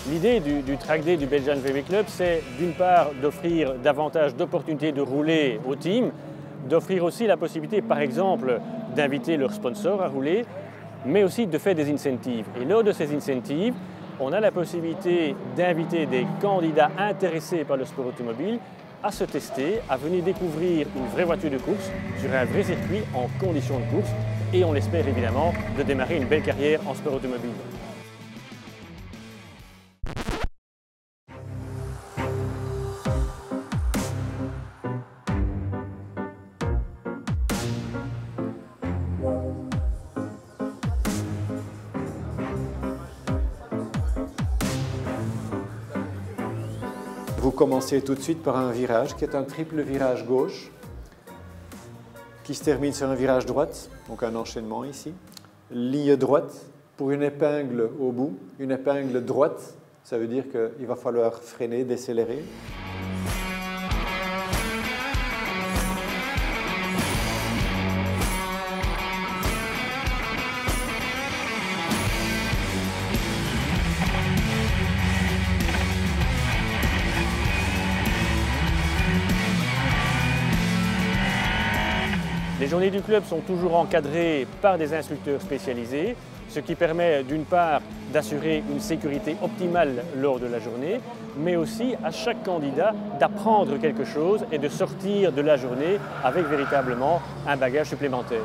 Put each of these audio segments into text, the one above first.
L'idée du Track Day du Belgian VW Club, c'est d'une part d'offrir davantage d'opportunités de rouler au team, d'offrir aussi la possibilité, par exemple, d'inviter leurs sponsors à rouler, mais aussi de faire des incentives. Et lors de ces incentives, on a la possibilité d'inviter des candidats intéressés par le sport automobile à se tester, à venir découvrir une vraie voiture de course sur un vrai circuit en conditions de course et on l'espère évidemment de démarrer une belle carrière en sport automobile. Vous commencez tout de suite par un virage qui est un triple virage gauche qui se termine sur un virage droite, donc un enchaînement ici. Ligne droite pour une épingle au bout, une épingle droite, ça veut dire qu'il va falloir freiner, décélérer. Les journées du club sont toujours encadrées par des instructeurs spécialisés, ce qui permet d'une part d'assurer une sécurité optimale lors de la journée, mais aussi à chaque candidat d'apprendre quelque chose et de sortir de la journée avec véritablement un bagage supplémentaire.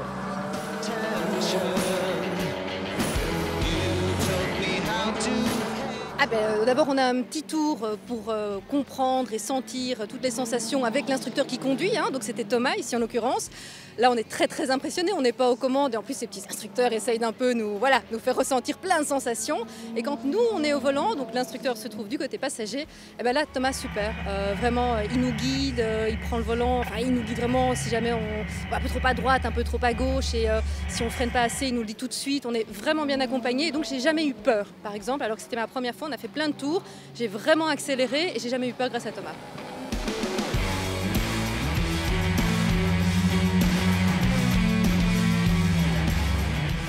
D'abord, on a un petit tour pour comprendre et sentir toutes les sensations avec l'instructeur qui conduit, donc c'était Thomas ici en l'occurrence. Là, on est très impressionnés, on n'est pas aux commandes et en plus ces petits instructeurs essayent d'un peu nous faire ressentir plein de sensations. Et quand nous, on est au volant, donc l'instructeur se trouve du côté passager, et bien là, Thomas, super, vraiment, il nous guide, il prend le volant, enfin, il nous guide vraiment si jamais on va un peu trop à droite, un peu trop à gauche et si on freine pas assez, il nous le dit tout de suite, on est vraiment bien accompagné. Et donc, j'ai jamais eu peur, par exemple, alors que c'était ma première fois, on a fait plein de tours, j'ai vraiment accéléré et j'ai jamais eu peur grâce à Thomas.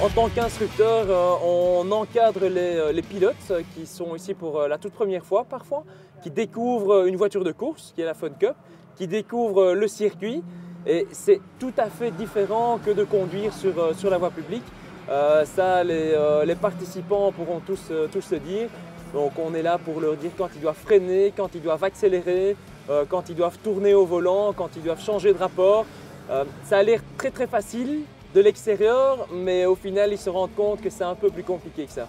En tant qu'instructeur, on encadre les pilotes qui sont ici pour la toute première fois parfois, qui découvrent une voiture de course qui est la Fun Cup, qui découvrent le circuit et c'est tout à fait différent que de conduire sur la voie publique. Ça, les participants pourront tous le dire. Donc on est là pour leur dire quand ils doivent freiner, quand ils doivent accélérer, quand ils doivent tourner au volant, quand ils doivent changer de rapport. Ça a l'air très facile de l'extérieur, mais au final ils se rendent compte que c'est un peu plus compliqué que ça.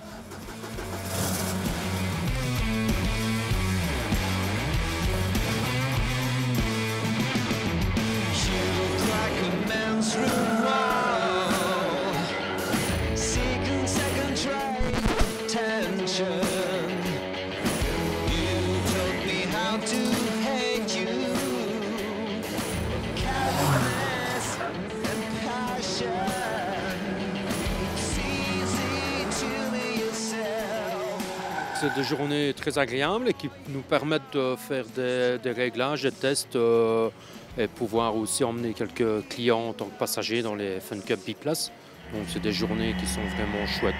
C'est des journées très agréables et qui nous permettent de faire des réglages, des tests et pouvoir aussi emmener quelques clients en tant que passagers dans les Fun Cup Biplace. Donc c'est des journées qui sont vraiment chouettes.